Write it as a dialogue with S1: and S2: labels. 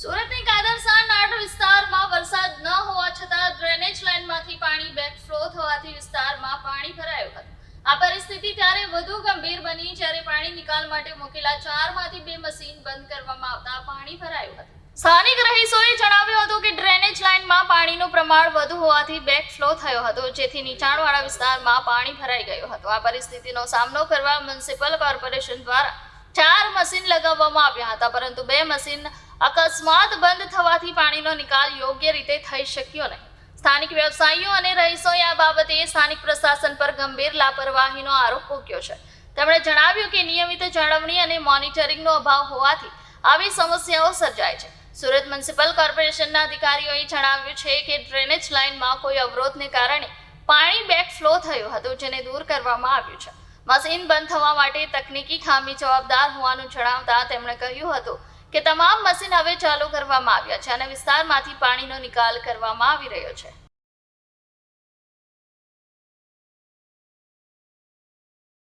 S1: સુરતની કાદરસા નાડ વિસ્તારમાં વરસાદ ન હોવા છતાં ડ્રેનેજ લાઇનમાંથી પાણી બેકફ્લો થવાથી વિસ્તારમાં પાણી ભરાયું હતું. આ પરિસ્થિતિ ત્યારે વધુ ગંભીર બની જ્યારે પાણી નિકાલ માટે મૂકેલા 4માંથી 2 મશીન બંધ કરવામાં આવતા પાણી ભરાયું હતું. સ્થાનિક રહીશોએ જણાવ્યું હતું કે ડ્રેનેજ લાઇનમાં પાણીનું પ્રમાણ વધુ હોવાથી બેકફ્લો થયો હતો, જેથી નીચાણવાળા વિસ્તારમાં પાણી ભરાઈ ગયું હતું. આ પરિસ્થિતિનો સામનો કરવા મ્યુનિસિપલ કોર્પોરેશન દ્વારા 4 મશીન લગાવવામાં આવ્યા હતા, પરંતુ 2 મશીન અકસ્માત બંધ થવાથી પાણીનો નિકાલ યોગ્ય રીતે થઈ શક્યો નહીં. સ્થાનિક વ્યવસાયીઓ અને રહીશોએ આ બાબતે સ્થાનિક પ્રશાસન પર ગંભીર લાપરવાહીનો આરોપ મૂક્યો છે. તેમણે જણાવ્યું કે નિયમિત જાળવણી અને મોનિટરિંગનો અભાવ હોવાથી આવી સમસ્યાઓ સર્જાય છે. સુરત મ્યુનિસિપલ કોર્પોરેશનના અધિકારીઓએ જણાવ્યું છે કે ડ્રેનેજ લાઇનમાં કોઈ અવરોધને કારણે પાણી બેકફ્લો થયું હતું, જેને દૂર કરવામાં આવ્યું છે. મશીન બંધ થવા માટે તકનીકી ખામી જવાબદાર હોવાનું જણાવતા તેમણે કહ્યું હતું કે તમામ મશીન હવે ચાલુ કરવામાં આવ્યા છે અને વિસ્તારમાંથી પાણીનો નિકાલ કરવામાં આવી રહ્યો છે.